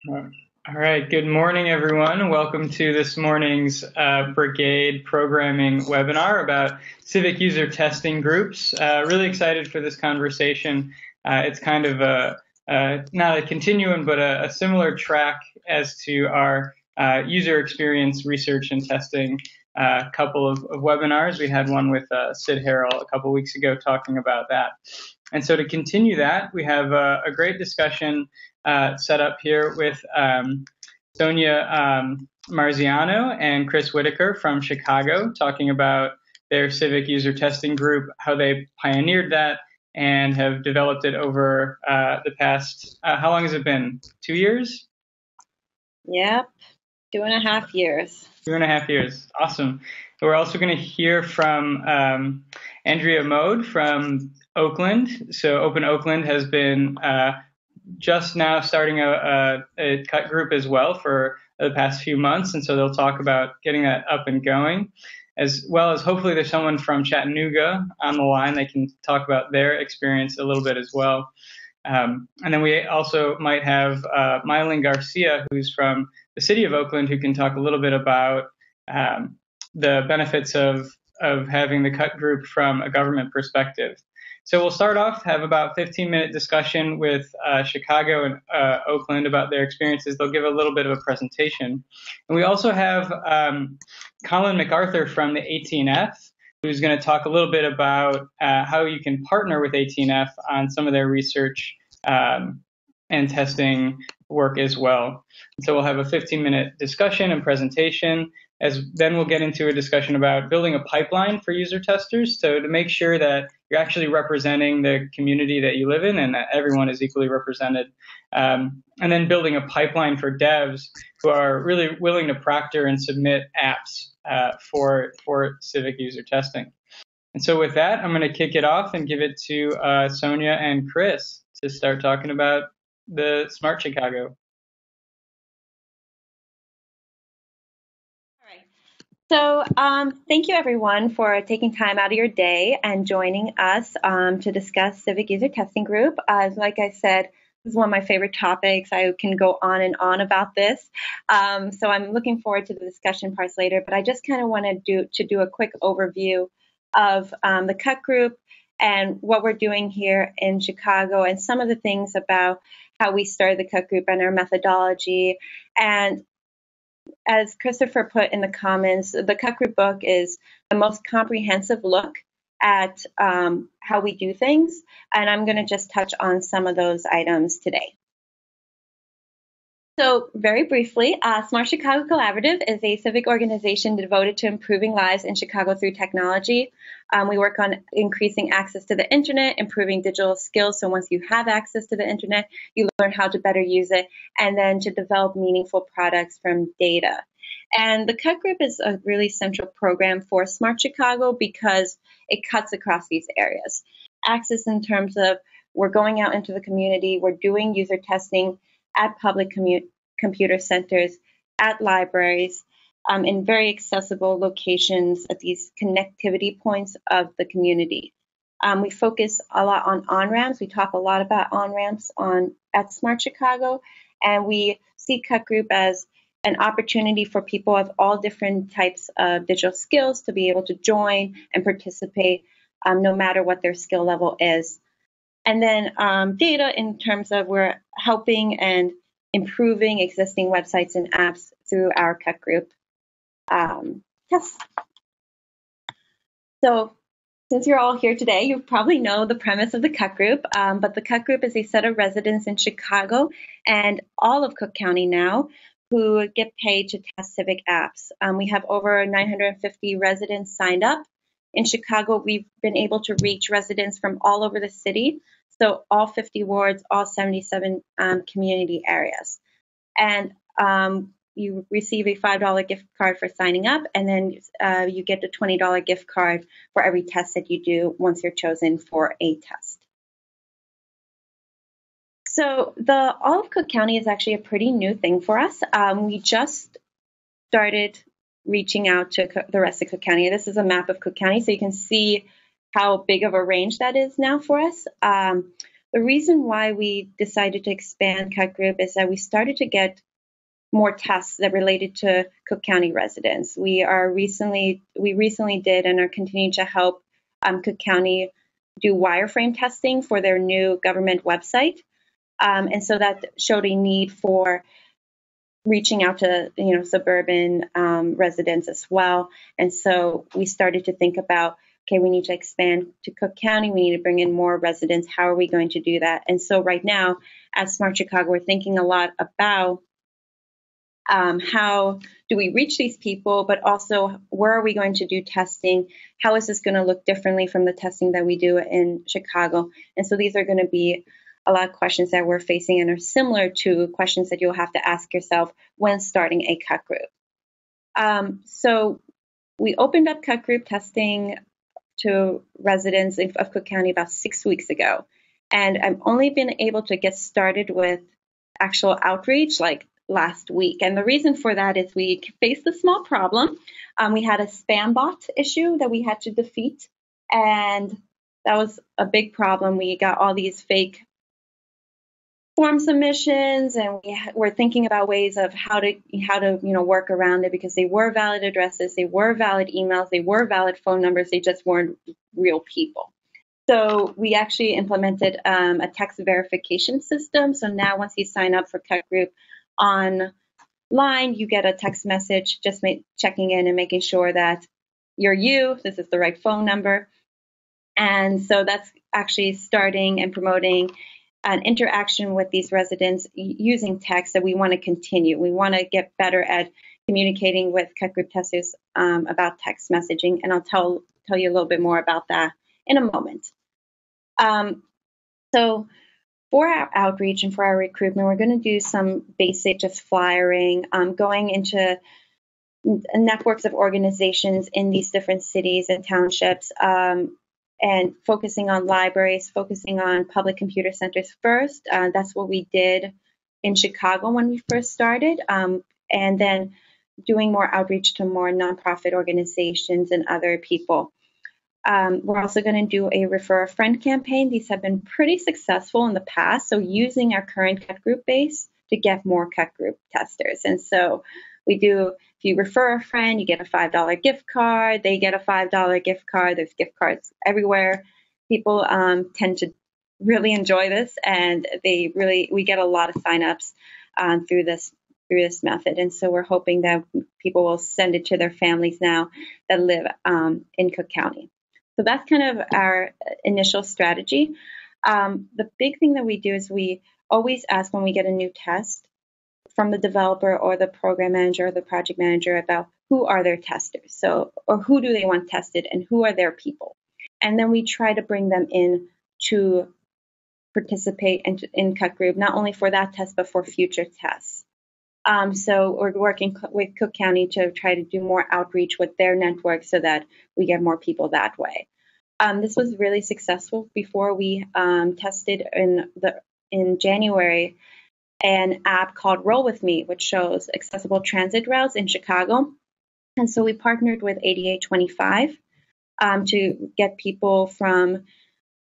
All right, good morning, everyone. Welcome to this morning's Brigade programming webinar about civic user testing groups. Really excited for this conversation. It's kind of not a continuum, but a similar track as to our user experience research and testing couple of webinars. We had one with Sid Harrell a couple weeks ago talking about that. And so to continue that, we have a great discussion set up here with Sonia Marziano and Chris Whitaker from Chicago, talking about their civic user testing group, how they pioneered that and have developed it over the past, how long has it been? 2 years? Yep, 2.5 years. 2.5 years. Awesome. We're also going to hear from Andrea Mode from Oakland. So Open Oakland has been just now starting a cut group as well for the past few months. And so they'll talk about getting that up and going, as well as hopefully there's someone from Chattanooga on the line that can talk about their experience a little bit as well. And then we also might have Mylene Garcia, who's from the city of Oakland, who can talk a little bit about the benefits of having the cut group from a government perspective. So we'll start off, have about 15-minute discussion with Chicago and Oakland about their experiences. They'll give a little bit of a presentation. And we also have Colin MacArthur from the 18F, who's going to talk a little bit about how you can partner with 18F on some of their research and testing work as well. And so we'll have a 15-minute discussion and presentation. Then we'll get into a discussion about building a pipeline for user testers, so to make sure that you're actually representing the community that you live in and that everyone is equally represented. And then building a pipeline for devs who are really willing to proctor and submit apps for civic user testing. And so with that, I'm going to kick it off and give it to Sonia and Chris to start talking about the Smart Chicago. So thank you, everyone, for taking time out of your day and joining us to discuss Civic User Testing Group. Like I said, this is one of my favorite topics. I can go on and on about this. So I'm looking forward to the discussion parts later, but I just kind of wanted to do a quick overview of the cut group and what we're doing here in Chicago and some of the things about how we started the cut group and our methodology. And as Christopher put in the comments, the cut group book is the most comprehensive look at how we do things, and I'm going to just touch on some of those items today. So very briefly, Smart Chicago Collaborative is a civic organization devoted to improving lives in Chicago through technology. We work on increasing access to the internet, improving digital skills. So once you have access to the internet, you learn how to better use it, and then to develop meaningful products from data. And the cut group is a really central program for Smart Chicago because it cuts across these areas. Access in terms of we're going out into the community, we're doing user testing at public computer centers, at libraries, in very accessible locations at these connectivity points of the community. We focus a lot on on-ramps. We talk a lot about on-ramps at Smart Chicago, and we see Cut Group as an opportunity for people of all different types of digital skills to be able to join and participate no matter what their skill level is. And then data in terms of we're helping and improving existing websites and apps through our cut group. Yes. So since you're all here today, you probably know the premise of the cut group, but the cut group is a set of residents in Chicago and all of Cook County now who get paid to test civic apps. We have over 950 residents signed up. In Chicago, we've been able to reach residents from all over the city, so all 50 wards, all 77 community areas. And you receive a $5 gift card for signing up, and then you get a $20 gift card for every test that you do once you're chosen for a test. So all of Cook County is actually a pretty new thing for us. We just started reaching out to the rest of Cook County. This is a map of Cook County, so you can see how big of a range that is now for us. The reason why we decided to expand cut group is that we started to get more tests that related to Cook County residents. We recently did and are continuing to help Cook County do wireframe testing for their new government website. And so that showed a need for reaching out to suburban residents as well. And so we started to think about, okay, we need to expand to Cook County. We need to bring in more residents. How are we going to do that? And so right now at Smart Chicago, we're thinking a lot about how do we reach these people, but also where are we going to do testing? How is this going to look differently from the testing that we do in Chicago? And so these are going to be a lot of questions that we're facing and are similar to questions that you'll have to ask yourself when starting a cut group. So we opened up cut group testing to residents of Cook County about 6 weeks ago. And I've only been able to get started with actual outreach like last week. And the reason for that is we faced a small problem. We had a spam bot issue that we had to defeat. And that was a big problem. We got all these fake form submissions, and we're thinking about ways of how to work around it, because they were valid addresses, they were valid emails, they were valid phone numbers, they just weren't real people. So we actually implemented a text verification system. So now once you sign up for Cut Group online, you get a text message just checking in and making sure that you're you, this is the right phone number. And so that's actually starting and promoting an interaction with these residents using text that we want to continue. We want to get better at communicating with cut group testers about text messaging, and I'll tell you a little bit more about that in a moment. So for our outreach and for our recruitment, we're going to do some basic just flyering, going into networks of organizations in these different cities and townships, and focusing on libraries, focusing on public computer centers first. That's what we did in Chicago when we first started, and then doing more outreach to more nonprofit organizations and other people. We're also going to do a refer a friend campaign. These have been pretty successful in the past, so using our current cut group base to get more cut group testers. And so we do, if you refer a friend, you get a $5 gift card. They get a $5 gift card. There's gift cards everywhere. People tend to really enjoy this, and we get a lot of signups through this method. And so we're hoping that people will send it to their families now that live in Cook County. So that's kind of our initial strategy. The big thing that we do is we always ask when we get a new test from the developer or the program manager or the project manager about who are their testers, or who do they want tested and who are their people. And then we try to bring them in to participate in Cut Group, not only for that test, but for future tests. So we're working with Cook County to try to do more outreach with their network so that we get more people that way. This was really successful. Before we tested in January an app called Roll With Me, which shows accessible transit routes in Chicago. And so we partnered with 8825 to get people from,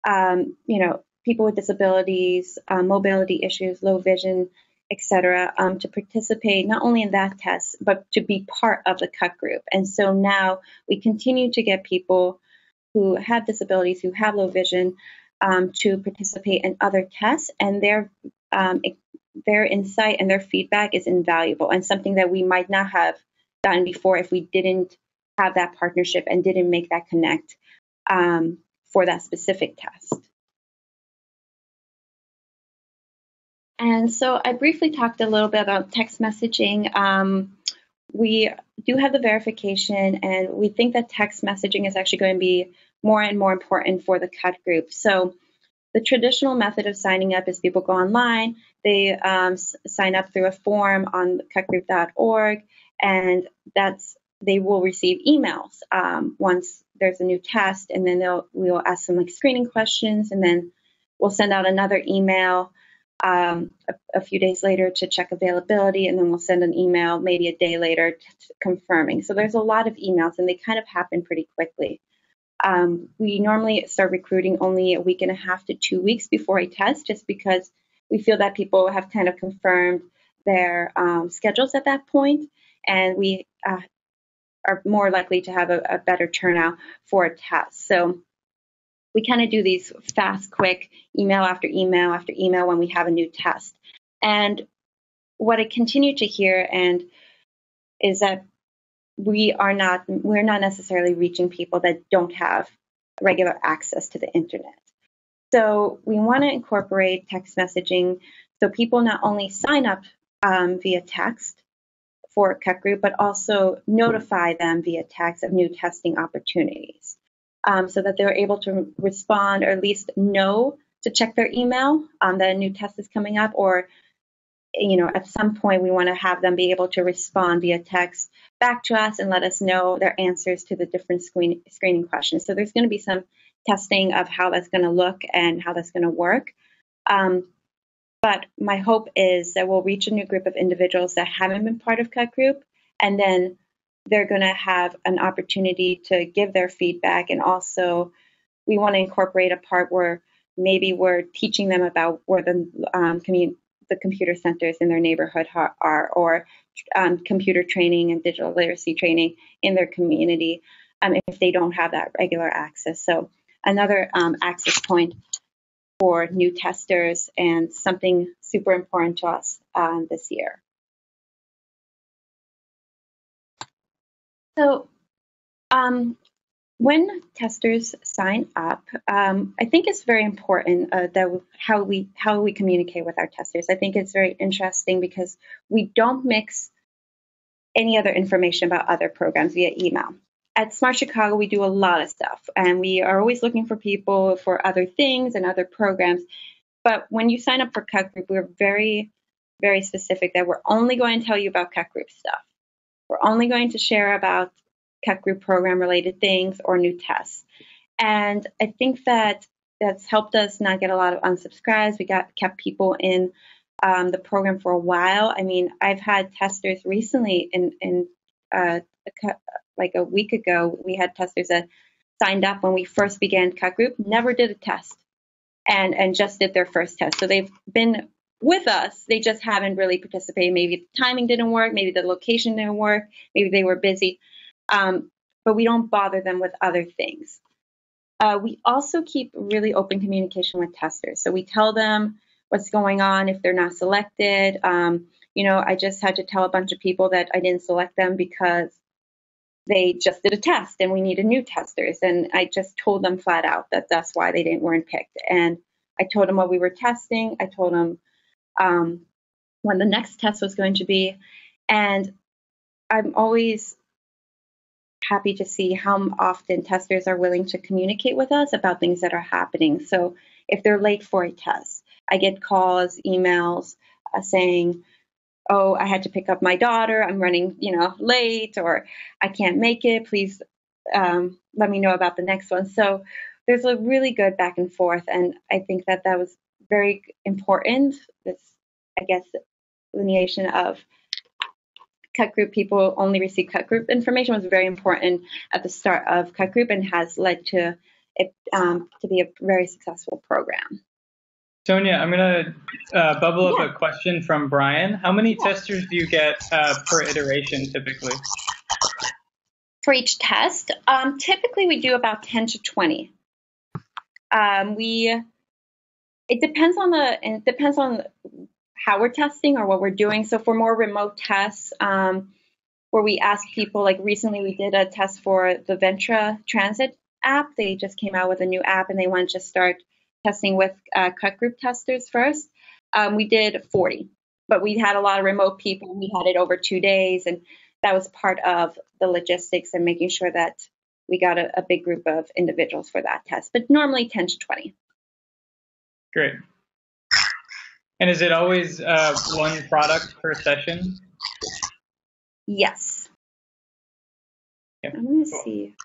people with disabilities, mobility issues, low vision, etc., to participate not only in that test, but to be part of the Cut Group. And so now we continue to get people who have disabilities, who have low vision, to participate in other tests, and their insight and their feedback is invaluable and something that we might not have done before if we didn't have that partnership and didn't make that connect for that specific test. And so I briefly talked a little bit about text messaging. We do have the verification, and we think that text messaging is actually going to be more and more important for the Cut Group. So the traditional method of signing up is people go online, they sign up through a form on cutgroup.org, and they will receive emails once there's a new test, and then we will ask them screening questions, and then we'll send out another email a few days later to check availability, and then we'll send an email maybe a day later confirming. So there's a lot of emails, and they kind of happen pretty quickly. We normally start recruiting only a week and a half to 2 weeks before a test, just because we feel that people have kind of confirmed their schedules at that point, and we are more likely to have a better turnout for a test. So we kind of do these fast, quick email after email after email when we have a new test. And what I continue to hear is that we're not necessarily reaching people that don't have regular access to the internet. So we want to incorporate text messaging so people not only sign up via text for a cut group, but also notify them via text of new testing opportunities, so that they're able to respond or at least know to check their email that a new test is coming up, or at some point we want to have them be able to respond via text back to us and let us know their answers to the different screening questions. So there's going to be some testing of how that's going to look and how that's going to work. But my hope is that we'll reach a new group of individuals that haven't been part of Cut Group, and then they're going to have an opportunity to give their feedback. And also, we want to incorporate a part where maybe we're teaching them about where the computer centers in their neighborhood are, or computer training and digital literacy training in their community if they don't have that regular access. So another access point for new testers, and something super important to us this year. So when testers sign up, I think it's very important that how we communicate with our testers. I think it's very interesting because we don't mix any other information about other programs via email. At Smart Chicago, we do a lot of stuff, and we are always looking for people for other things and other programs. But when you sign up for Cut Group, we're very, very specific that we're only going to tell you about Cut Group stuff. We're only going to share about Cut Group program-related things or new tests. And I think that that's helped us not get a lot of unsubscribes. We kept people in the program for a while. I mean, I've had testers recently like a week ago, we had testers that signed up when we first began Cut Group, never did a test, and just did their first test. So they've been with us, they just haven't really participated. Maybe the timing didn't work, maybe the location didn't work, maybe they were busy, but we don't bother them with other things. We also keep really open communication with testers. So we tell them what's going on if they're not selected. I just had to tell a bunch of people that I didn't select them because they just did a test and we needed new testers. And I just told them flat out that that's why they weren't picked. And I told them what we were testing. I told them when the next test was going to be. And I'm always happy to see how often testers are willing to communicate with us about things that are happening. So if they're late for a test, I get calls, emails saying, oh, I had to pick up my daughter, I'm running, late, or I can't make it, please let me know about the next one. So there's a really good back and forth, and I think that was very important. This, I guess, delineation of Cut Group people only receive Cut Group information was very important at the start of Cut Group and has led to it to be a very successful program. Sonia, I'm going to bubble up a question from Brian. How many testers do you get per iteration typically? For each test, typically we do about 10 to 20. It depends on how we're testing or what we're doing. So for more remote tests, where we ask people, like recently we did a test for the Ventra Transit app. They just came out with a new app and they want to start testing with Cut Group testers first. We did 40, but we had a lot of remote people. We had it over 2 days, and that was part of the logistics and making sure that we got a big group of individuals for that test, but normally 10 to 20. Great. And is it always one product per session? Yes. Yeah. I'm going to see.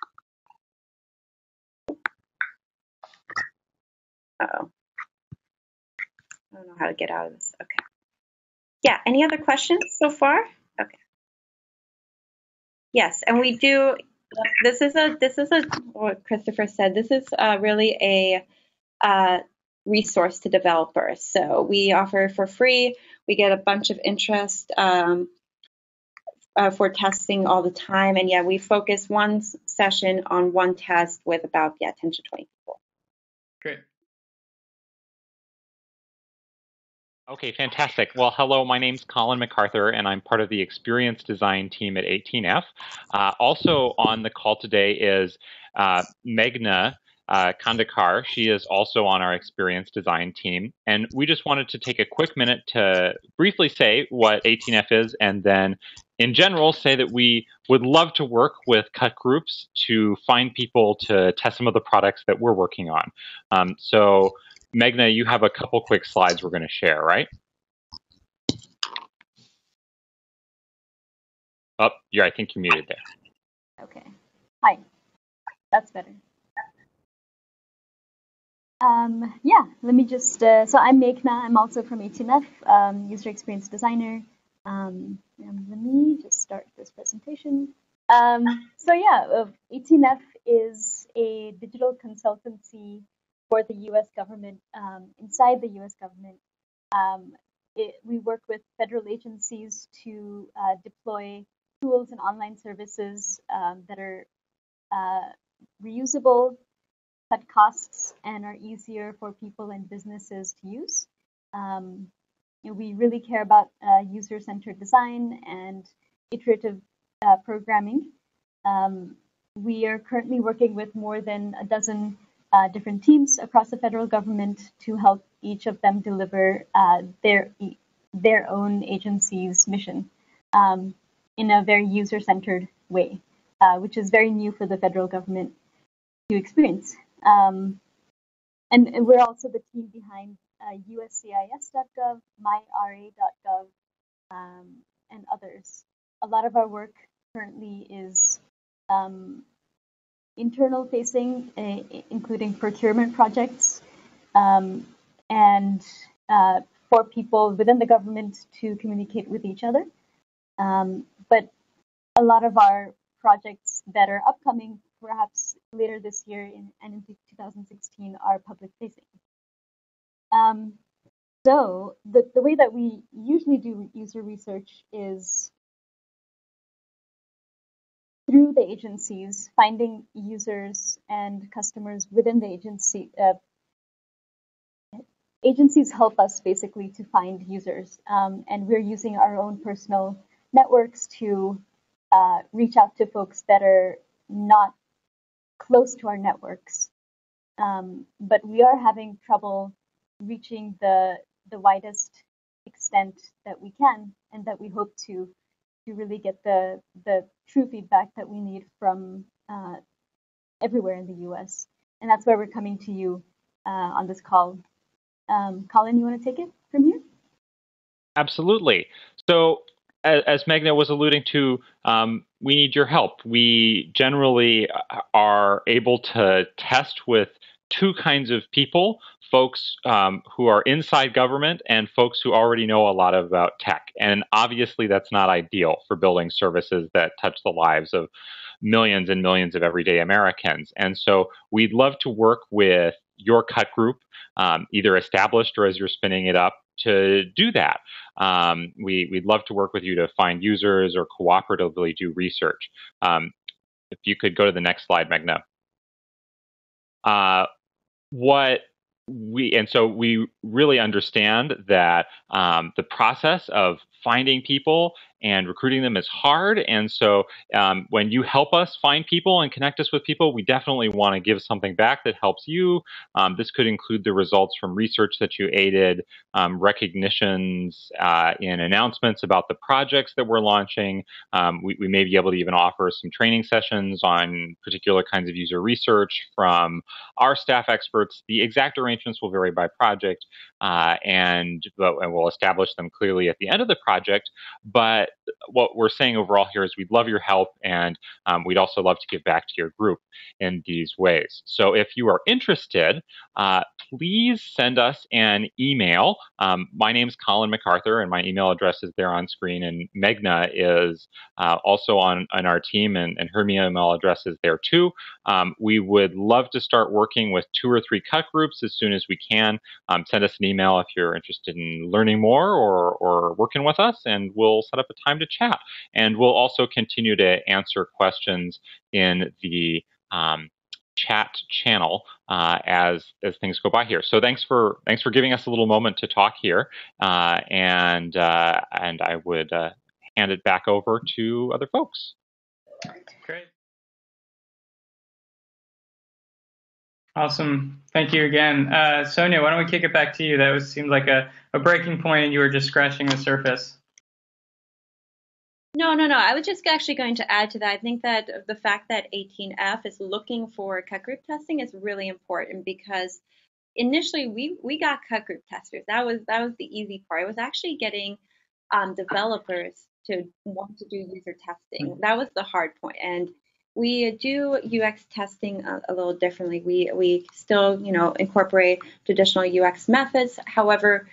Uh-oh. I don't know how to get out of this. Okay. Yeah, any other questions so far? Okay. Yes, and we do, This is what Christopher said. This is really a resource to developers. So we offer for free. We get a bunch of interest for testing all the time. And yeah, we focus one session on one test with about 10 to 20 people. Great. Okay, fantastic. Well, hello, my name's Colin MacArthur, and I'm part of the experience design team at 18F. Also on the call today is Meghna Kandakar. She is also on our experience design team. And we just wanted to take a quick minute to briefly say what 18F is, and then in general say that we would love to work with cut groups to find people to test some of the products that we're working on. So Meghna, you have a couple quick slides we're going to share, right? Oh, yeah, I think you're muted there. Okay. Hi. That's better. Yeah, let me just, so I'm Meghna. I'm also from 18F, user experience designer. And let me just start this presentation. So yeah, 18F is a digital consultancy for the U.S. government. Inside the U.S. government, we work with federal agencies to deploy tools and online services that are reusable, cut costs, and are easier for people and businesses to use. We really care about user-centered design and iterative programming. We are currently working with more than a dozen different teams across the federal government to help each of them deliver their own agency's mission in a very user-centered way, which is very new for the federal government to experience. And we're also the team behind uscis.gov, myra.gov, and others. A lot of our work currently is internal facing, including procurement projects, and for people within the government to communicate with each other. But a lot of our projects that are upcoming, perhaps later this year and into 2016, are public facing. So the way that we usually do user research is through the agencies, finding users and customers within the agency. Agencies help us basically to find users, and we're using our own personal networks to reach out to folks that are not close to our networks. But we are having trouble reaching the widest extent that we can, and that we hope to really get the true feedback that we need from everywhere in the US. And that's why we're coming to you on this call. Colin, you want to take it from here? Absolutely. So as Meghna was alluding to, we need your help. We generally are able to test with two kinds of people, folks who are inside government and folks who already know a lot about tech. And obviously that's not ideal for building services that touch the lives of millions and millions of everyday Americans. And so we'd love to work with your cut group, either established or as you're spinning it up, to do that. We'd love to work with you to find users or cooperatively do research. If you could go to the next slide, Meghna. So we really understand that the process of finding people and recruiting them is hard. And so when you help us find people and connect us with people, we definitely want to give something back that helps you. This could include the results from research that you aided, recognitions in announcements about the projects that we're launching. We may be able to even offer some training sessions on particular kinds of user research from our staff experts. The exact arrangements will vary by project, and we'll establish them clearly at the end of the project. But what we're saying overall here is we'd love your help, and we'd also love to give back to your group in these ways. So if you are interested, please send us an email. My name's Colin MacArthur, and my email address is there on screen, and Meghna is also on our team, and her email address is there too. We would love to start working with 2 or 3 cut groups as soon as we can. Send us an email if you're interested in learning more or working with us, and we'll set up a time to chat. And we'll also continue to answer questions in the chat channel as things go by here. So thanks for giving us a little moment to talk here, and I would hand it back over to other folks. Great. Awesome. Thank you again. Sonia, why don't we kick it back to you? That seemed like a breaking point, and you were just scratching the surface. No. I was just actually going to add to that. I think that the fact that 18F is looking for cut group testing is really important, because initially we got cut group testers. That was the easy part. It was actually getting developers to want to do user testing. That was the hard point. And we do UX testing a little differently. We still, incorporate traditional UX methods. However,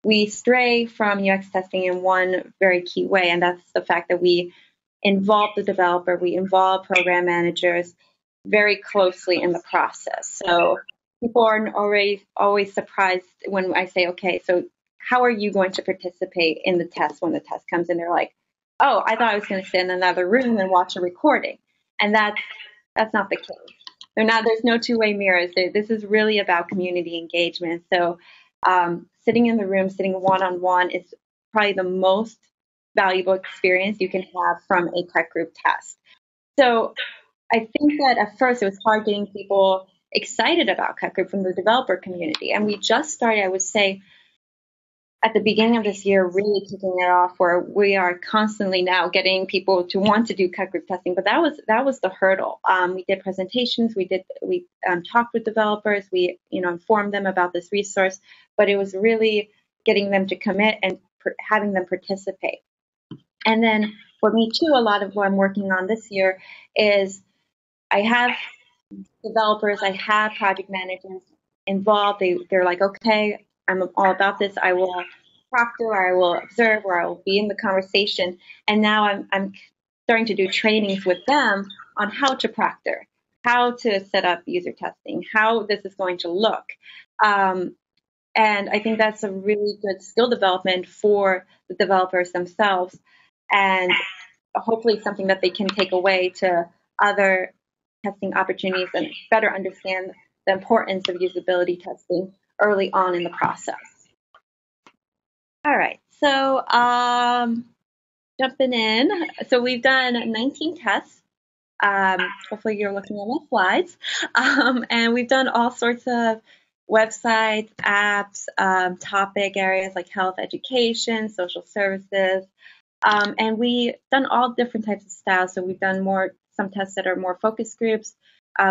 we stray from UX testing in one very key way, and that's the fact that we involve the developer, we involve program managers very closely in the process. So people are always surprised when I say, okay, so how are you going to participate in the test when the test comes in? They're like, oh, I thought I was going to sit in another room and watch a recording. And that's not the case. There's no two-way mirrors. This is really about community engagement. So sitting in the room, sitting one-on-one is probably the most valuable experience you can have from a cut group test. So I think that at first it was hard getting people excited about cut group from the developer community. And we just started, I would say, at the beginning of this year, really kicking it off, where we are constantly now getting people to want to do cut group testing. But that was the hurdle. We did presentations, we talked with developers, we informed them about this resource, but it was really getting them to commit and having them participate. And then for me too, a lot of what I'm working on this year is I have developers, I have project managers involved. They're like, okay, I'm all about this. I will proctor, or I will observe, or I will be in the conversation. And now I'm starting to do trainings with them on how to proctor, how to set up user testing, how this is going to look. And I think that's a really good skill development for the developers themselves, and hopefully something that they can take away to other testing opportunities and better understand the importance of usability testing early on in the process. All right, so jumping in. So we've done 19 tests. Hopefully you're looking at my slides. And we've done all sorts of websites, apps, topic areas like health, education, social services. And we've done all different types of styles. So we've done some tests that are more focus groups.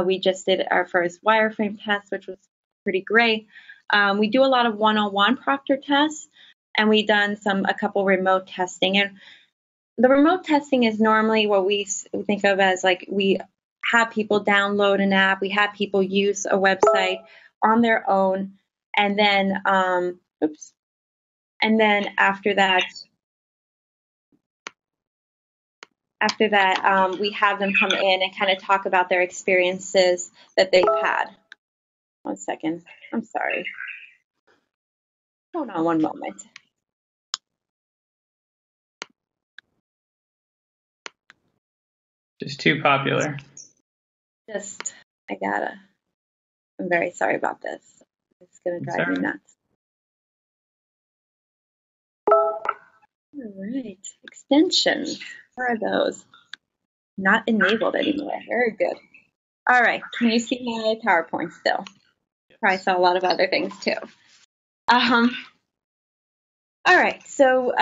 We just did our first wireframe test, which was pretty great. We do a lot of one-on-one proctor tests, and we've done a couple remote testing. And the remote testing is normally what we think of as like we have people download an app, we have people use a website on their own, and then after that, we have them come in and kind of talk about their experiences that they've had. 1 second. I'm sorry. Hold on one moment. Just too popular. I'm very sorry about this. It's going to drive me nuts. All right. Extensions. Where are those? Not enabled anymore. Very good. All right. Can you see my PowerPoint still? Probably saw a lot of other things too. All right, so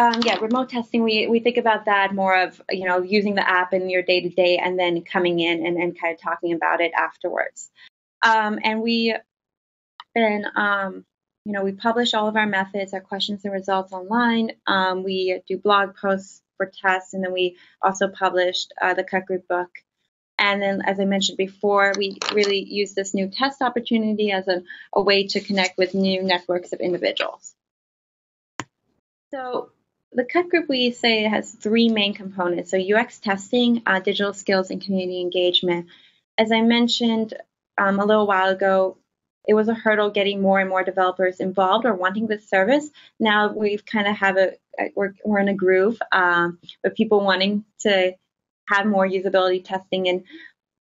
remote testing, we think about that more of, using the app in your day-to-day and then coming in and kind of talking about it afterwards. And we publish all of our methods, our questions and results online. We do blog posts for tests, and then we also published the cut group book. And then, as I mentioned before, we really use this new test opportunity as a way to connect with new networks of individuals. So the cut group, we say, has three main components. So UX testing, digital skills, and community engagement. As I mentioned a little while ago, it was a hurdle getting more and more developers involved or wanting this service. Now we've kind of we're in a groove with people wanting to have more usability testing and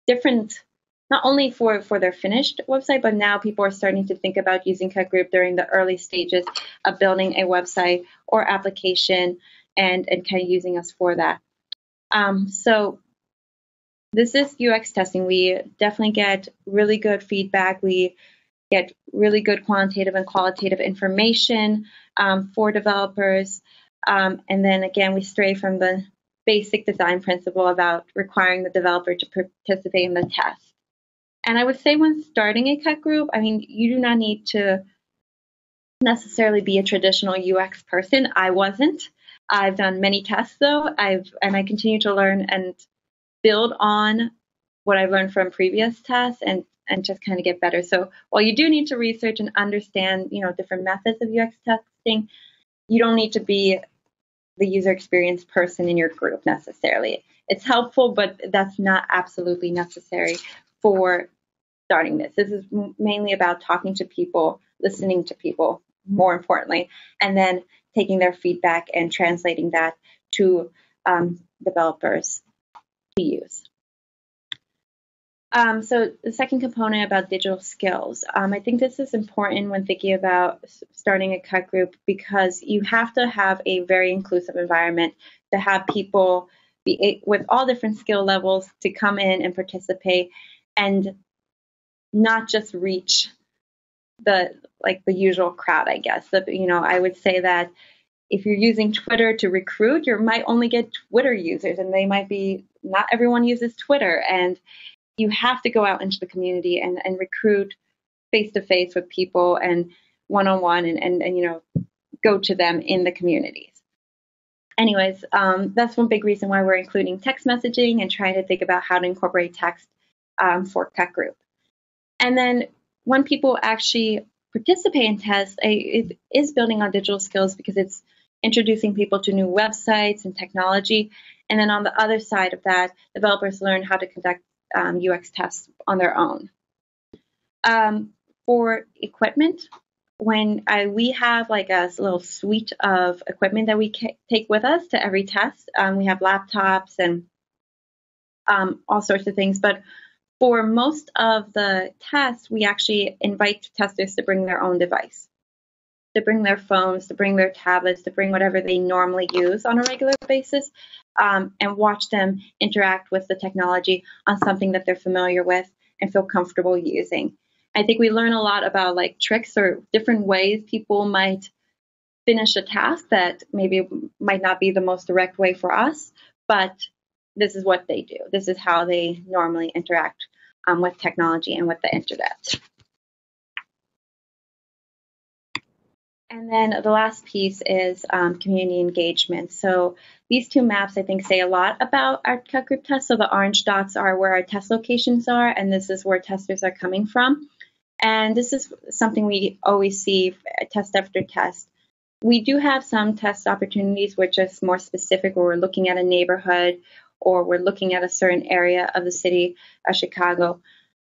different, not only for their finished website, but now people are starting to think about using cut group during the early stages of building a website or application and kind of using us for that. So this is UX testing. We definitely get really good feedback. We get really good quantitative and qualitative information for developers. And then again, we stray from the basic design principle about requiring the developer to participate in the test. And I would say when starting a cut group, I mean, you do not need to necessarily be a traditional UX person. I wasn't. I've done many tests though. And I continue to learn and build on what I've learned from previous tests and just kind of get better. So while you do need to research and understand, different methods of UX testing, you don't need to be the user experience person in your group necessarily. It's helpful, but that's not absolutely necessary for starting this. This is mainly about talking to people, listening to people, more importantly, and then taking their feedback and translating that to developers to use. So the second component about digital skills, I think this is important when thinking about starting a cut group because you have to have a very inclusive environment to have people with all different skill levels to come in and participate and not just reach the usual crowd, I guess. I would say that if you're using Twitter to recruit, you might only get Twitter users, and not everyone uses Twitter, and you have to go out into the community and recruit face-to-face with people and one-on-one and go to them in the communities. Anyways, that's one big reason why we're including text messaging and trying to think about how to incorporate text for cut group. And then when people actually participate in tests, it is building on digital skills because it's introducing people to new websites and technology. And then on the other side of that, developers learn how to conduct UX tests on their own. For equipment, when we have like a little suite of equipment that we take with us to every test, we have laptops and all sorts of things. But for most of the tests, we actually invite testers to bring their own device, to bring their phones, to bring their tablets, to bring whatever they normally use on a regular basis. And watch them interact with the technology on something that they're familiar with and feel comfortable using. I think we learn a lot about tricks or different ways people might finish a task that maybe might not be the most direct way for us, but this is what they do. This is how they normally interact with technology and with the internet. And then the last piece is community engagement. So these two maps, I think, say a lot about our cut group tests. So the orange dots are where our test locations are, and this is where testers are coming from. And this is something we always see test after test. We do have some test opportunities which are more specific, where we're looking at a neighborhood or we're looking at a certain area of the city of Chicago.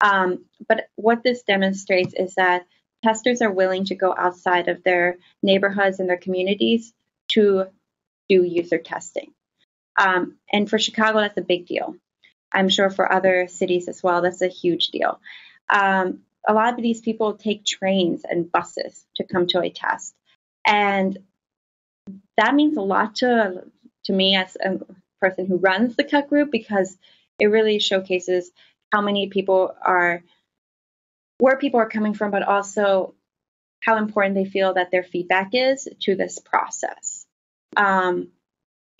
But what this demonstrates is that testers are willing to go outside of their neighborhoods and their communities to do user testing. And for Chicago, that's a big deal. I'm sure for other cities as well, that's a huge deal. A lot of these people take trains and buses to come to a test. And that means a lot to me as a person who runs the cut group, because it really showcases how many people where people are coming from, but also how important they feel that their feedback is to this process. I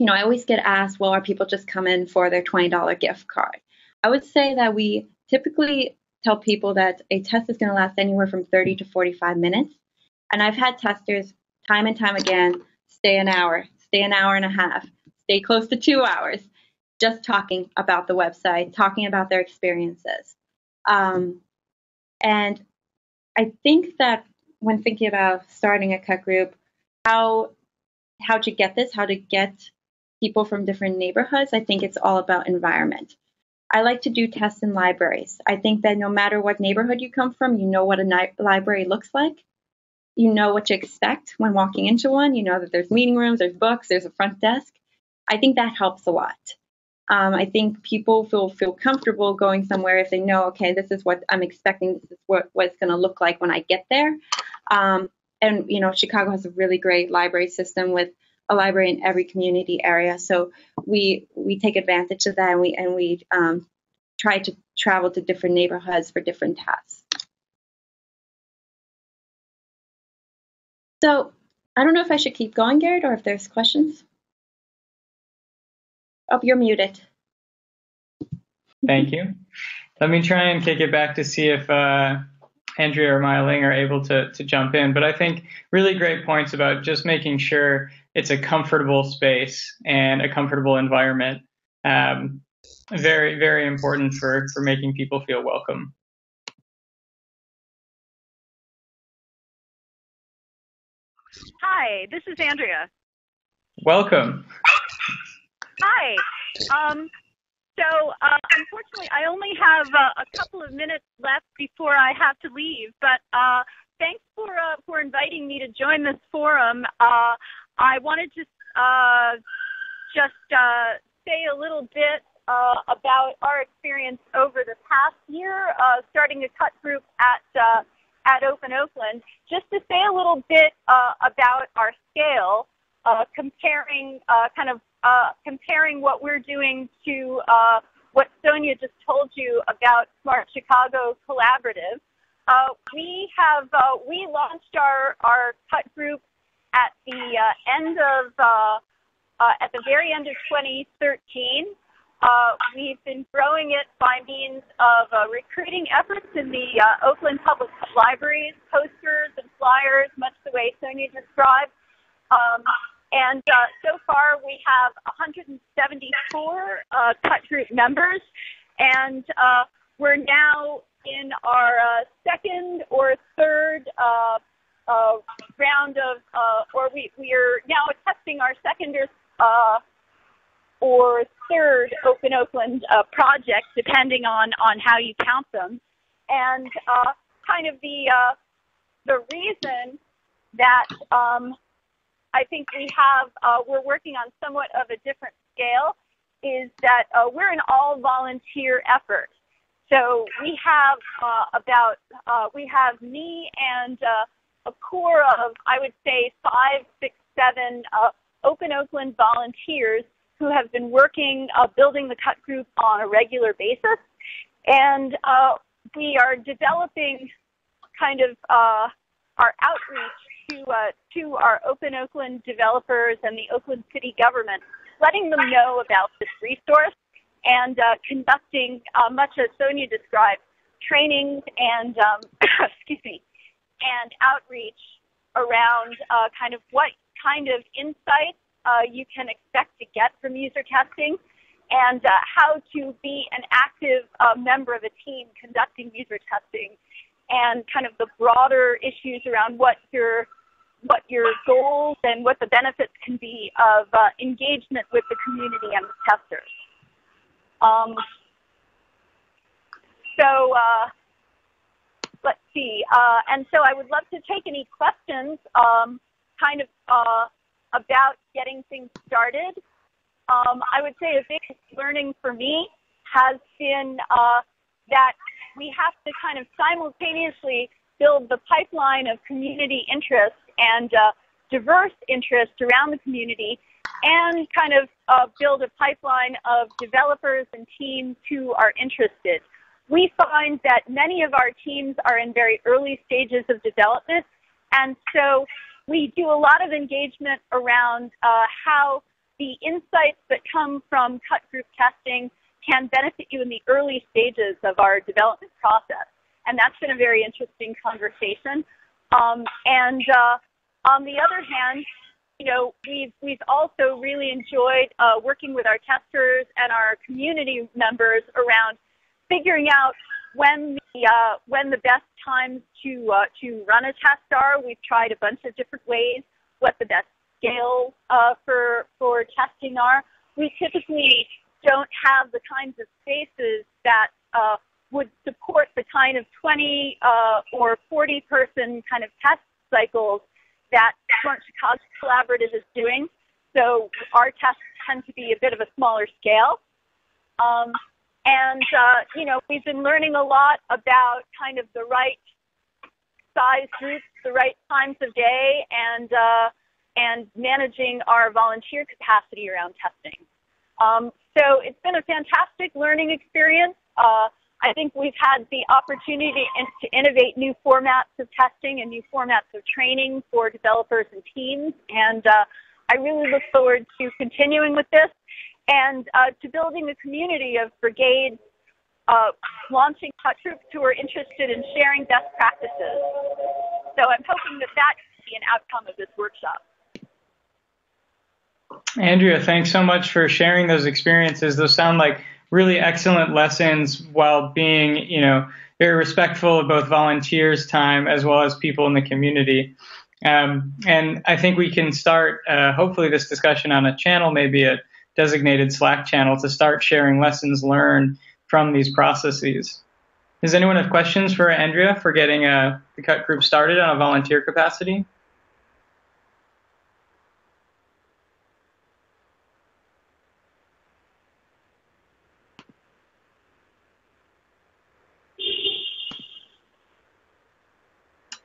always get asked, well, are people just coming for their $20 gift card? I would say that we typically tell people that a test is going to last anywhere from 30 to 45 minutes. And I've had testers time and time again stay an hour and a half, stay close to 2 hours, just talking about the website, talking about their experiences. And I think that when thinking about starting a cut group, how to get people from different neighborhoods, I think it's all about environment. I like to do tests in libraries. I think that no matter what neighborhood you come from, you know what a library looks like. You know what to expect when walking into one. You know that there's meeting rooms, there's books, there's a front desk. I think that helps a lot. I think people feel comfortable going somewhere if they know, okay, this is what I'm expecting. This is what it's going to look like when I get there. And, Chicago has a really great library system with a library in every community area. So we take advantage of that, and we try to travel to different neighborhoods for different tasks. So I don't know if I should keep going, Garrett, or if there's questions. Oh, you're muted. Thank you. Let me try and kick it back to see if Andrea or Maya Ling are able to jump in. But I think really great points about just making sure it's a comfortable space and a comfortable environment. Very, very important for making people feel welcome. Hi, this is Andrea. Welcome. Hi. Unfortunately, I only have a couple of minutes left before I have to leave, but thanks for inviting me to join this forum. I wanted to just say a little bit about our experience over the past year, starting a cut group at Open Oakland. Just to say a little bit about our scale, comparing what we're doing to what Sonia just told you about Smart Chicago Collaborative. We launched our cut group at the very end of 2013. We've been growing it by means of recruiting efforts in the Oakland Public Libraries, posters and flyers, much the way Sonia described. And so far, we have 174 cut group members, and we're now in our second or third round of, we are now testing our second or third Open Oakland project, depending on how you count them. And kind of the reason that I think we're working on somewhat of a different scale is that we're an all-volunteer effort. So we have we have me and a core of, I would say, 5, 6, 7 Open Oakland volunteers who have been working, building the cut group on a regular basis. And we are developing kind of our outreach to our Open Oakland developers and the Oakland City government, letting them know about this resource and conducting, much as Sonia described, trainings and and outreach around kind of what kind of insights you can expect to get from user testing, and how to be an active member of a team conducting user testing, and kind of the broader issues around what your goals and what the benefits can be of engagement with the community and the testers. Let's see. And so I would love to take any questions about getting things started. I would say a big learning for me has been that we have to kind of simultaneously build the pipeline of community interest and diverse interest around the community, and kind of build a pipeline of developers and teams who are interested. We find that many of our teams are in very early stages of development, and so we do a lot of engagement around how the insights that come from cut group testing can benefit you in the early stages of our development process. And that's been a very interesting conversation. On the other hand, we've also really enjoyed working with our testers and our community members around figuring out when the best times to run a test are. We've tried a bunch of different ways, what the best scales for testing are. We typically don't have the kinds of spaces that would support the kind of 20 or 40 person kind of test cycles that Smart Chicago Collaborative is doing. So our tests tend to be a bit of a smaller scale. We've been learning a lot about kind of the right size groups, the right times of day, and managing our volunteer capacity around testing. So it's been a fantastic learning experience. I think we've had the opportunity to innovate new formats of testing and new formats of training for developers and teams. And I really look forward to continuing with this and to building a community of Brigade, launching hot troops who are interested in sharing best practices. So I'm hoping that that can be an outcome of this workshop. Andrea, thanks so much for sharing those experiences. Those sound like really excellent lessons while being, very respectful of both volunteers' time as well as people in the community. And I think we can start, hopefully, this discussion on a channel, maybe a designated Slack channel, to start sharing lessons learned from these processes. Does anyone have questions for Andrea for getting the cut group started on a volunteer capacity?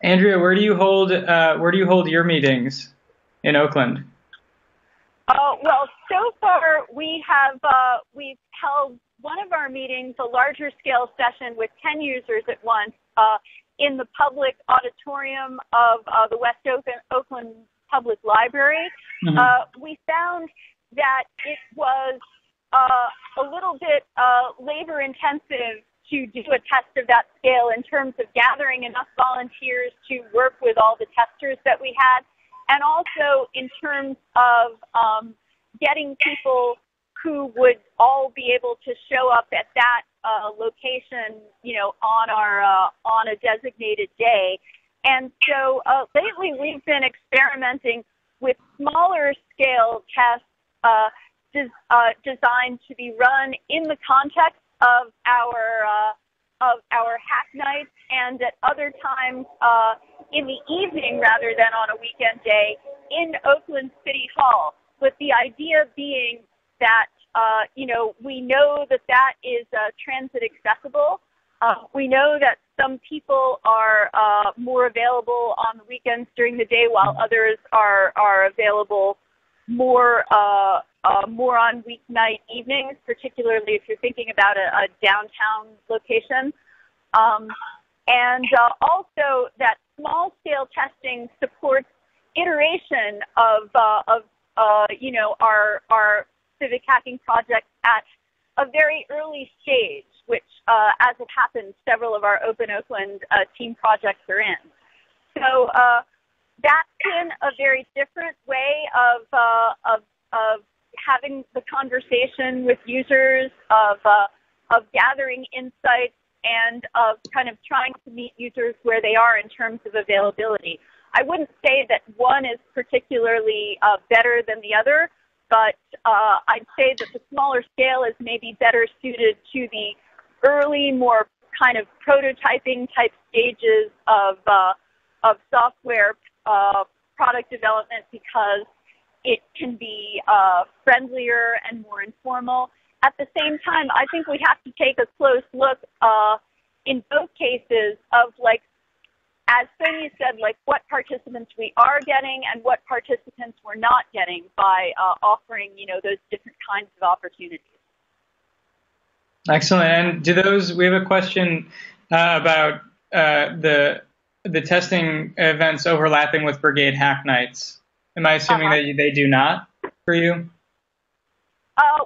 Andrea, where do you hold your meetings in Oakland? Well, so far we've held one of our meetings, a larger scale session with 10 users at once, in the public auditorium of the West Oakland Public Library. Mm-hmm. We found that it was a little bit labor intensive to do a test of that scale in terms of gathering enough volunteers to work with all the testers that we had, and also in terms of getting people who would all be able to show up at that location, on a designated day. And so lately we've been experimenting with smaller scale tests designed to be run in the context of our hack nights, and at other times in the evening rather than on a weekend day in Oakland City Hall, with the idea being that we know that is transit accessible. We know that some people are more available on the weekends during the day, while others are available more on weeknight evenings, particularly if you're thinking about a downtown location. And also that small-scale testing supports iteration of our civic hacking project at a very early stage, which, as it happens, several of our Open Oakland team projects are in. So that's been a very different way of having the conversation with users, of gathering insights, and of kind of trying to meet users where they are in terms of availability. I wouldn't say that one is particularly better than the other, but I'd say that the smaller scale is maybe better suited to the early, more kind of prototyping type stages of software product development, because it can be friendlier and more informal. At the same time, I think we have to take a close look in both cases of, like, as Sonia said, like what participants we are getting and what participants we're not getting by offering, those different kinds of opportunities. Excellent. And we have a question about the testing events overlapping with Brigade Hack Nights. Am I assuming that they do not for you?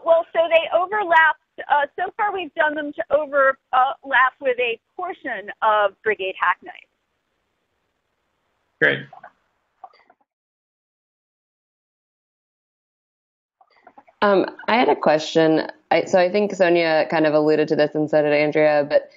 Well, so they overlap. So far, we've done them to overlap with a portion of Brigade Hack Nights. Great. I had a question. So I think Sonia kind of alluded to this and so did Andrea, but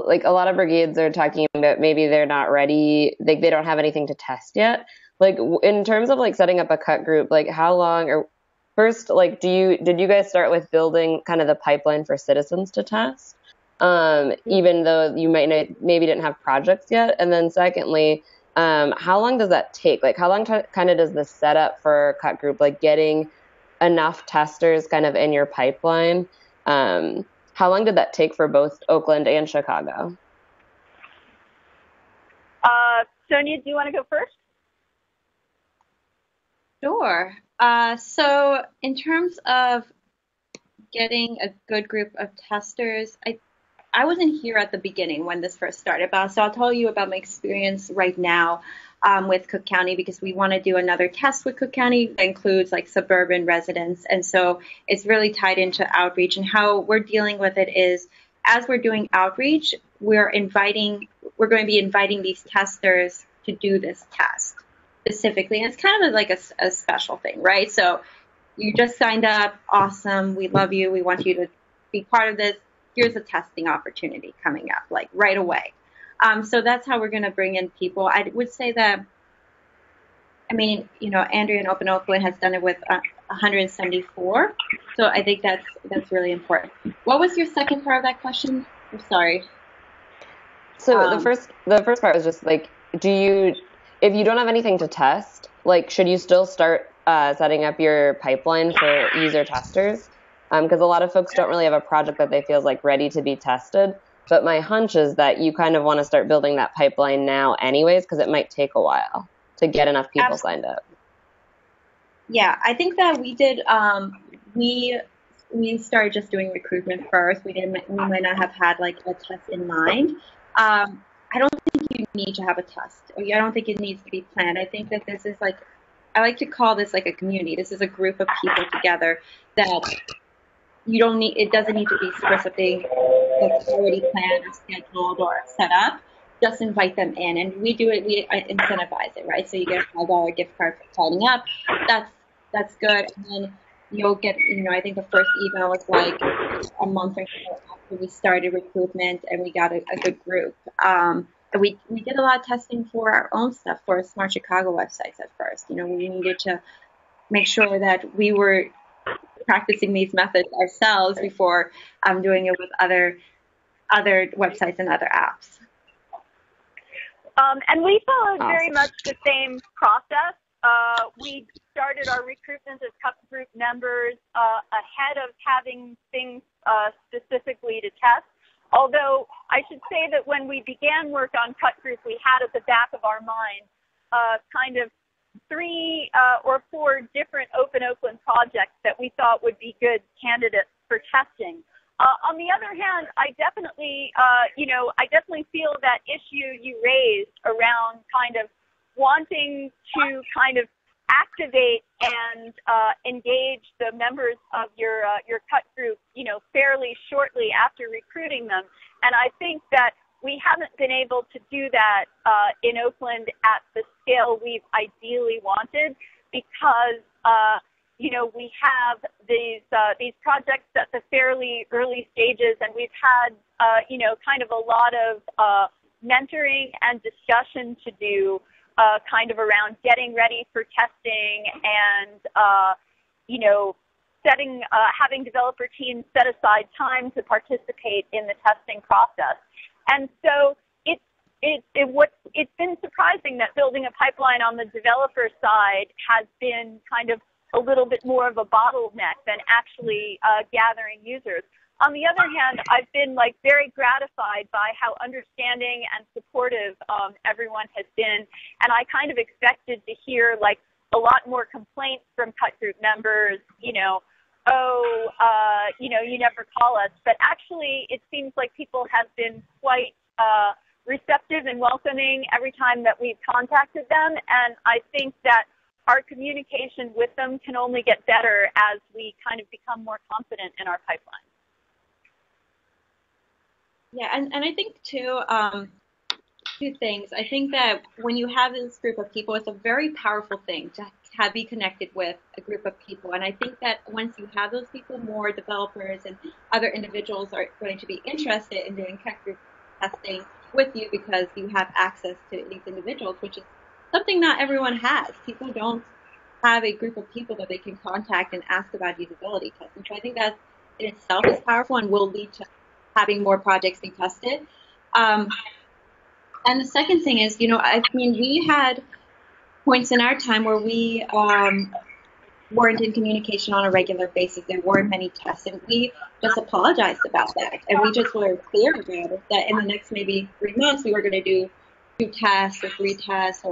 like a lot of brigades are talking about maybe they're not ready, like they don't have anything to test yet. Like in terms of like setting up a cut group, like how long or first, like did you guys start with building kind of the pipeline for citizens to test? Even though you maybe didn't have projects yet. And then secondly, how long does that take? Like how long kind of does the setup for cut group, like getting enough testers kind of in your pipeline? How long did that take for both Oakland and Chicago? Sonia, do you want to go first? Sure. So in terms of getting a good group of testers, I wasn't here at the beginning when this first started, so I'll tell you about my experience right now with Cook County, because we want to do another test with Cook County that includes like suburban residents. And so it's really tied into outreach, and how we're dealing with it is as we're doing outreach, we're going to be inviting these testers to do this test specifically. And it's kind of like a special thing, right? So you just signed up. Awesome. We love you. We want you to be part of this. Here's a testing opportunity coming up, like right away. So that's how we're going to bring in people. I would say that, Andrea in Open Oakland has done it with 174. So I think that's really important. What was your second part of that question? I'm sorry. So the first part was just like, if you don't have anything to test, like, should you still start setting up your pipeline for user testers? Because a lot of folks don't really have a project that they feel is like ready to be tested. But my hunch is that you kind of want to start building that pipeline now anyways, because it might take a while to get enough people signed up. Yeah, I think that we did. We started just doing recruitment first. We might not have had like a test in mind. I don't think you need to have a test. I don't think it needs to be planned. I think that this is like, I like to call this like a community. This is a group of people together that it doesn't need to be specific that's already planned or scheduled or set up. Just invite them in, and we incentivize it, right? So you get a $5 gift card for signing up. That's good. And then you'll get, I think the first email was like a month or so after we started recruitment, and we got a good group. And we did a lot of testing for our own stuff, for Smart Chicago websites at first. We needed to make sure that we were practicing these methods ourselves before doing it with other websites and other apps. And we followed very much the same process. We started our recruitment as cut group members ahead of having things specifically to test. Although I should say that when we began work on cut group, we had at the back of our mind kind of 3 or 4 different Open Oakland projects that we thought would be good candidates for testing. On the other hand, I definitely feel that issue you raised around kind of wanting to kind of activate and engage the members of your cut group, fairly shortly after recruiting them. And I think that we haven't been able to do that in Oakland at the scale we've ideally wanted, because we have these projects at the fairly early stages, and we've had kind of a lot of mentoring and discussion to do, kind of around getting ready for testing and having developer teams set aside time to participate in the testing process. And so it's been surprising that building a pipeline on the developer side has been kind of a little bit more of a bottleneck than actually gathering users. On the other hand, I've been very gratified by how understanding and supportive everyone has been, and I kind of expected to hear a lot more complaints from cut group members, you never call us. But actually, it seems like people have been quite receptive and welcoming every time that we've contacted them, and I think that our communication with them can only get better as we kind of become more confident in our pipeline. Yeah, and I think too, Two things. I think that when you have this group of people, it's a very powerful thing to be connected with a group of people. And I think that once you have those people, more developers and other individuals are going to be interested in doing tech group testing with you because you have access to these individuals, which is something not everyone has. People don't have a group of people that they can contact and ask about usability testing. So I think that in itself is powerful and will lead to having more projects being tested. And the second thing is, I mean, we had points in our time where we weren't in communication on a regular basis. There weren't many tests, and we just apologized about that. And we just were clear about it, that in the next maybe 3 months, we were going to do 2 tests or 3 tests.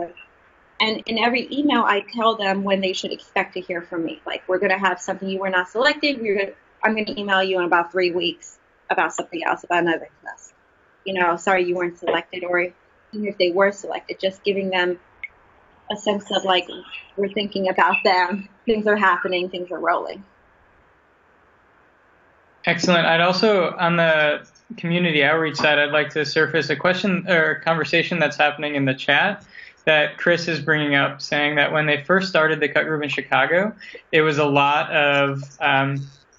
And in every email, I tell them when they should expect to hear from me. Like, we're going to have something you were not selected. I'm going to email you in about 3 weeks about something else, about another test. Sorry you weren't selected, or even if they were selected, just giving them a sense of like, we're thinking about them, things are happening, things are rolling. Excellent. I'd also, on the community outreach side, I'd like to surface a question or conversation that's happening in the chat that Chris is bringing up, saying that when they first started the cut group in Chicago, it was a lot of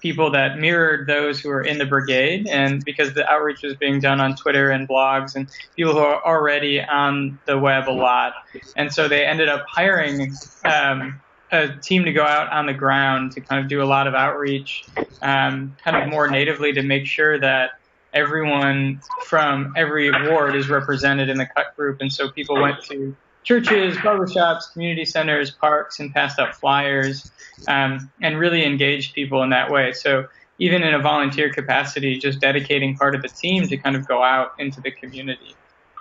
people that mirrored those who were in the brigade, and because the outreach was being done on Twitter and blogs and people who are already on the web a lot. And so they ended up hiring a team to go out on the ground to kind of do a lot of outreach, kind of more natively, to make sure that everyone from every ward is represented in the cut group. And so people went to churches, barbershops, community centers, parks, and passed out flyers, and really engaged people in that way. So even in a volunteer capacity, just dedicating part of the team to kind of go out into the community.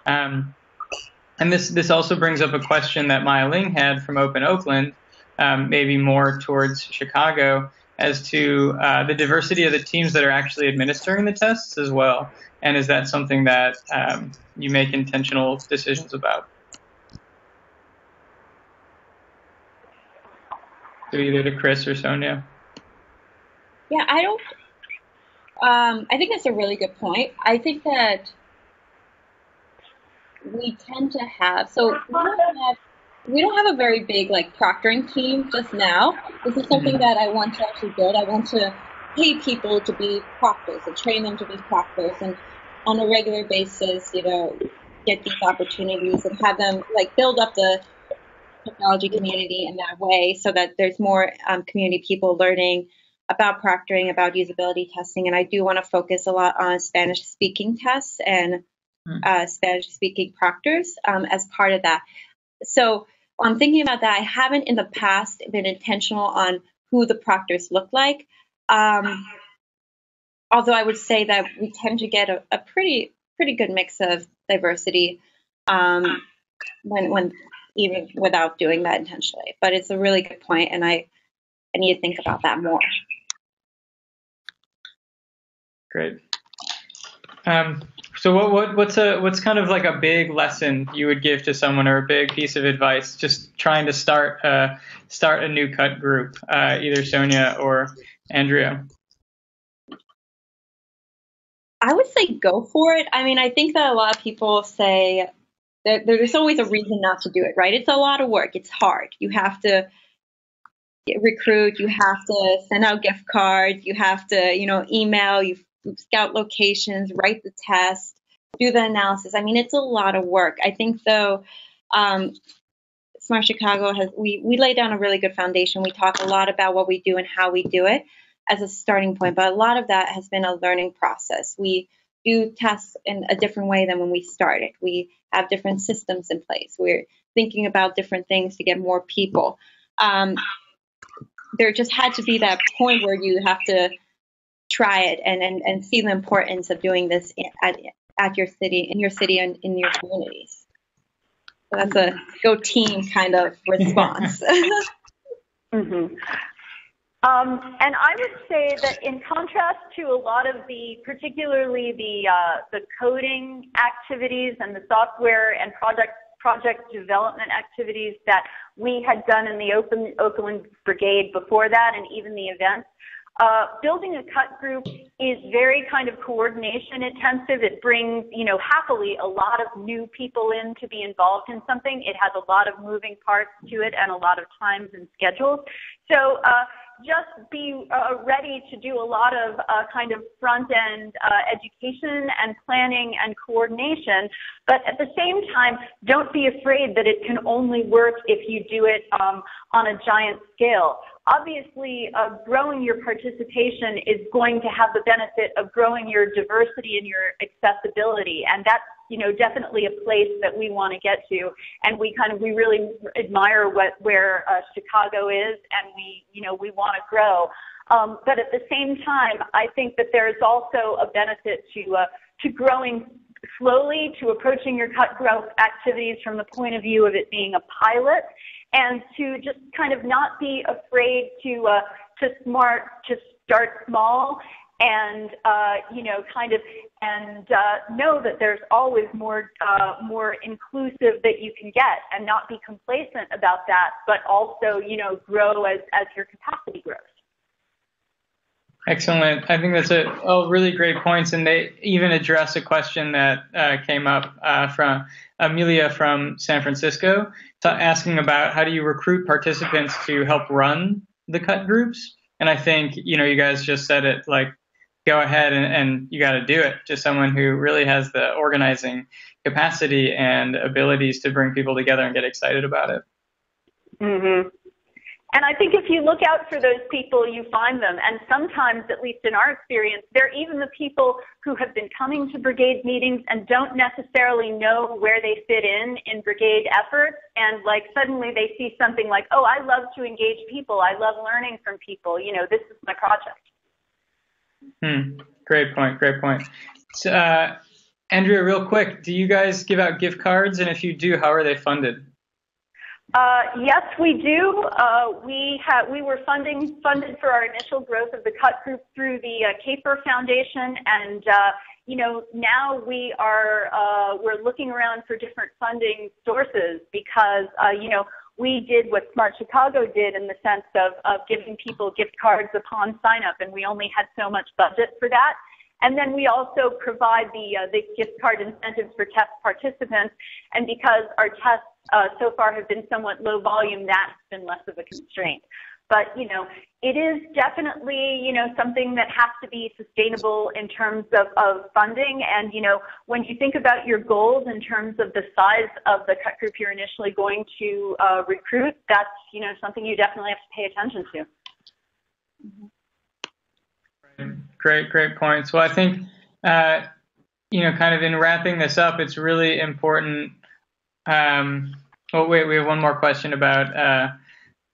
And this also brings up a question that Maya Ling had from Open Oakland, maybe more towards Chicago, as to the diversity of the teams that are actually administering the tests as well. And is that something that you make intentional decisions about? So either to Chris or Sonia. Yeah, I think that's a really good point. I think that we tend to have, we don't have a very big like proctoring team just now. This is something that I want to actually build. I want to pay people to be proctors and train them to be proctors, and on a regular basis, get these opportunities and have them like build up the technology community in that way, so that there's more community people learning about proctoring, about usability testing. And I do want to focus a lot on Spanish-speaking tests and Spanish-speaking proctors as part of that. So I'm thinking about that. I haven't in the past been intentional on who the proctors look like, although I would say that we tend to get a pretty good mix of diversity when even without doing that intentionally. But it's a really good point, and I need to think about that more. Great. So what's kind of like a big lesson you would give to someone, or a big piece of advice just trying to start a new cut group, either Sonia or Andrea? I would say go for it. I mean, I think that a lot of people say there's always a reason not to do it, right? It's a lot of work. It's hard. You have to recruit. You have to send out gift cards. You have to, email. You scout locations, write the test, do the analysis. I mean, it's a lot of work. I think, though, Smart Chicago we lay down a really good foundation. We talk a lot about what we do and how we do it as a starting point, but a lot of that has been a learning process. We do tests in a different way than when we started. We have different systems in place. We're thinking about different things to get more people. There just had to be that point where you have to try it and see the importance of doing this at your city, in your city, and in your communities. So that's a go team kind of response. Mm-hmm. And I would say that in contrast to a lot of particularly the coding activities and the software and project development activities that we had done in the Oakland Brigade before that, and even the events, building a cut group is very kind of coordination intensive. It brings, happily a lot of new people in to be involved in something. It has a lot of moving parts to it and a lot of times and schedules. So just be ready to do a lot of kind of front-end education and planning and coordination. But at the same time, don't be afraid that it can only work if you do it on a giant scale. Obviously, growing your participation is going to have the benefit of growing your diversity and your accessibility, and that's definitely a place that we want to get to, and we really admire where Chicago is, and we want to grow. But at the same time, I think that there's also a benefit to growing slowly, to approaching your cut growth activities from the point of view of it being a pilot, and to just kind of not be afraid to start small, and know that there's always more inclusive that you can get, and not be complacent about that, but also grow as your capacity grows. Excellent. I think that's all really great points, and they even address a question that came up from Amelia from San Francisco, asking about how do you recruit participants to help run the cut groups. And I think you guys just said it, like, go ahead and you got to do it. Just someone who really has the organizing capacity and abilities to bring people together and get excited about it. Mm-hmm. And I think if you look out for those people, you find them. And sometimes, at least in our experience, they're even the people who have been coming to Brigade meetings and don't necessarily know where they fit in Brigade efforts. And suddenly they see something like, oh, I love to engage people. I love learning from people. This is my project. Great point. So, Andrea, real quick, do you guys give out gift cards? And if you do, how are they funded? Yes, we do. We were funded for our initial growth of the cut group through the CAPER Foundation, and now we're looking around for different funding sources, because we did what Smart Chicago did in the sense of giving people gift cards upon sign up, and we only had so much budget for that. And then we also provide the gift card incentives for test participants, and because our tests so far have been somewhat low volume, that's been less of a constraint. But, it is definitely, something that has to be sustainable in terms of funding. And, when you think about your goals in terms of the size of the cut group you're initially going to recruit, that's, something you definitely have to pay attention to. Great points. Well, I think, kind of in wrapping this up, it's really important. We have one more question about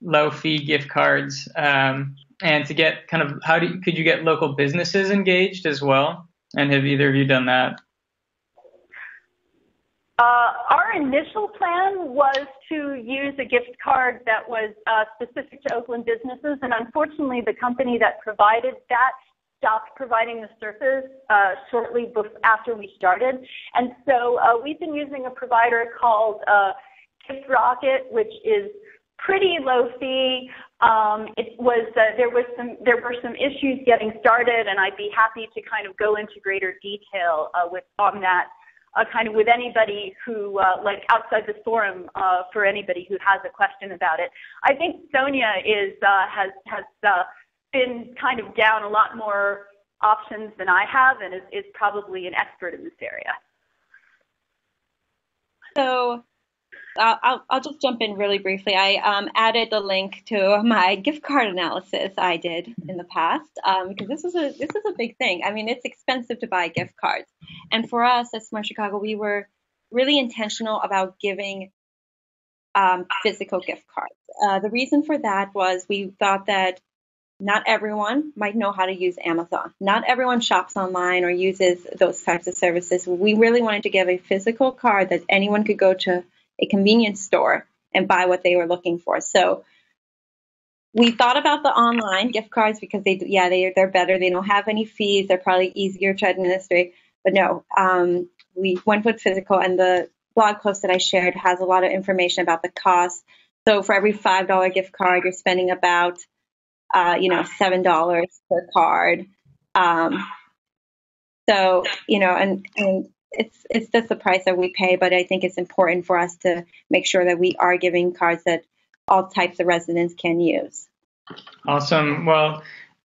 low fee gift cards, and to get kind of could you get local businesses engaged as well? And have either of you done that? Our initial plan was to use a gift card that was specific to Oakland businesses, and unfortunately, the company that provided that stopped providing the service shortly after we started. And so we've been using a provider called Gift Rocket, which is pretty low fee. There were some issues getting started, and I'd be happy to kind of go into greater detail on that. Kind of with anybody who, outside this forum, for anybody who has a question about it. I think Sonia has been kind of down a lot more options than I have, and is probably an expert in this area. So I'll just jump in really briefly. I added the link to my gift card analysis I did in the past, because this is a big thing. I mean, it's expensive to buy gift cards, and for us at Smart Chicago, we were really intentional about giving physical gift cards. The reason for that was we thought that not everyone might know how to use Amazon. Not everyone shops online or uses those types of services. We really wanted to give a physical card that anyone could go to a convenience store and buy what they were looking for. So we thought about the online gift cards because they're better. They don't have any fees. They're probably easier to administrate. But no, we went with physical, and the blog post that I shared has a lot of information about the cost. So for every $5 gift card, you're spending about $7 per card. So, and it's just the price that we pay, but I think it's important for us to make sure that we are giving cards that all types of residents can use. Awesome. Well,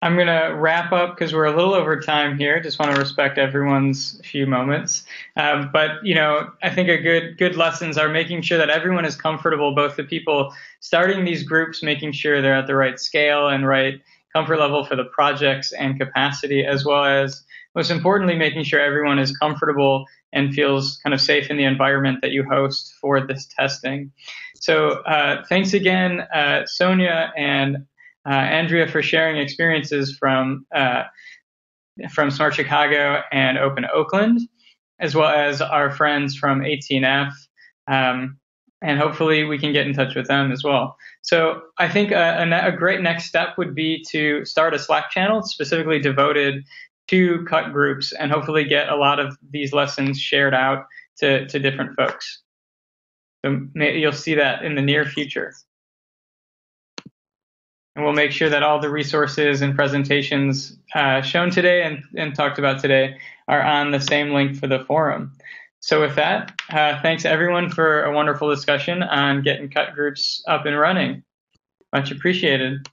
I'm going to wrap up because we're a little over time here. Just want to respect everyone's few moments. But, I think a good lessons are making sure that everyone is comfortable, both the people starting these groups, making sure they're at the right scale and right comfort level for the projects and capacity, as well as, most importantly, making sure everyone is comfortable and feels kind of safe in the environment that you host for this testing. So thanks again, Sonia and Andrea, for sharing experiences from Smart Chicago and Open Oakland, as well as our friends from AT&F. And hopefully we can get in touch with them as well. So I think a great next step would be to start a Slack channel specifically devoted to cut groups and hopefully get a lot of these lessons shared out to different folks. So you'll see that in the near future. And we'll make sure that all the resources and presentations shown today and talked about today are on the same link for the forum. So with that, thanks everyone for a wonderful discussion on getting cut groups up and running. Much appreciated.